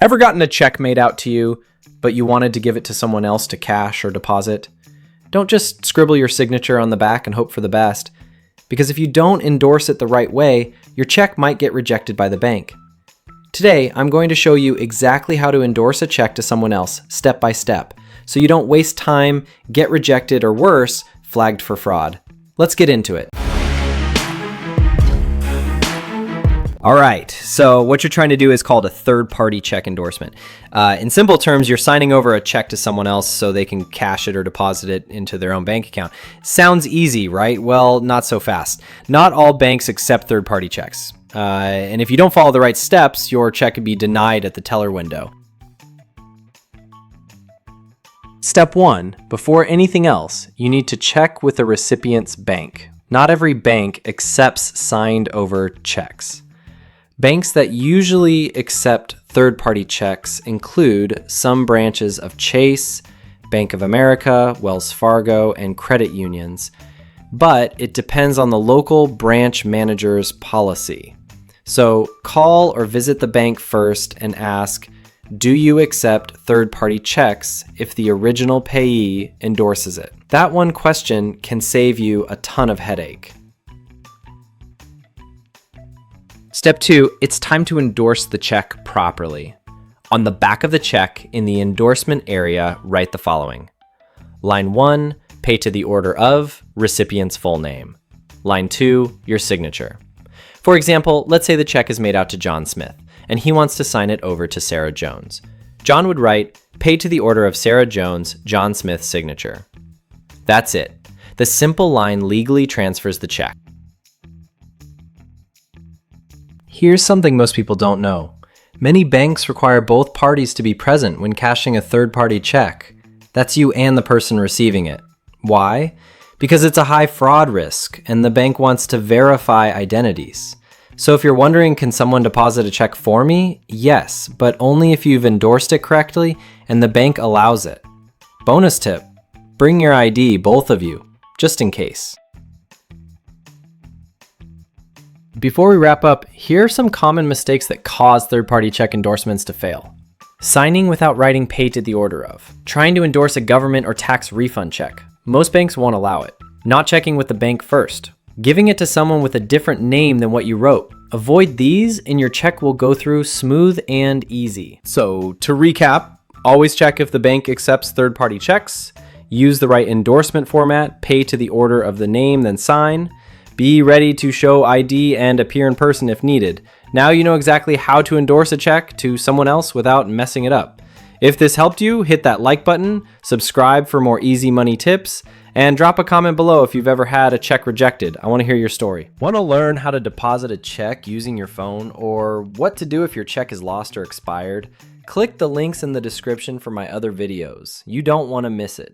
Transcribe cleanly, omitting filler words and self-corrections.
Ever gotten a check made out to you, but you wanted to give it to someone else to cash or deposit? Don't just scribble your signature on the back and hope for the best, because if you don't endorse it the right way, your check might get rejected by the bank. Today, I'm going to show you exactly how to endorse a check to someone else, step by step, so you don't waste time, get rejected, or worse, flagged for fraud. Let's get into it. All right, so what you're trying to do is called a third-party check endorsement. In simple terms, you're signing over a check to someone else so they can cash it or deposit it into their own bank account. Sounds easy, right? Well, not so fast. Not all banks accept third-party checks. And if you don't follow the right steps, your check could be denied at the teller window. Step 1, before anything else, you need to check with the recipient's bank. Not every bank accepts signed over checks. Banks that usually accept third-party checks include some branches of Chase, Bank of America, Wells Fargo, and credit unions, but it depends on the local branch manager's policy. So call or visit the bank first and ask, do you accept third-party checks if the original payee endorses it? That one question can save you a ton of headache. Step 2, it's time to endorse the check properly. On the back of the check, in the endorsement area, write the following. Line 1, pay to the order of, recipient's full name. Line 2, your signature. For example, let's say the check is made out to John Smith, and he wants to sign it over to Sarah Jones. John would write, pay to the order of Sarah Jones, John Smith's signature. That's it. The simple line legally transfers the check. Here's something most people don't know. Many banks require both parties to be present when cashing a third-party check. That's you and the person receiving it. Why? Because it's a high fraud risk, and the bank wants to verify identities. So if you're wondering, can someone deposit a check for me? Yes, but only if you've endorsed it correctly and the bank allows it. Bonus tip, bring your ID, both of you, just in case. Before we wrap up, here are some common mistakes that cause third-party check endorsements to fail. Signing without writing pay to the order of. Trying to endorse a government or tax refund check. Most banks won't allow it. Not checking with the bank first. Giving it to someone with a different name than what you wrote. Avoid these and your check will go through smooth and easy. So to recap, always check if the bank accepts third-party checks. Use the right endorsement format. Pay to the order of the name, then sign. Be ready to show ID and appear in person if needed. Now you know exactly how to endorse a check to someone else without messing it up. If this helped you, hit that like button, subscribe for more easy money tips, and drop a comment below if you've ever had a check rejected. I want to hear your story. Want to learn how to deposit a check using your phone, or what to do if your check is lost or expired? Click the links in the description for my other videos. You don't want to miss it.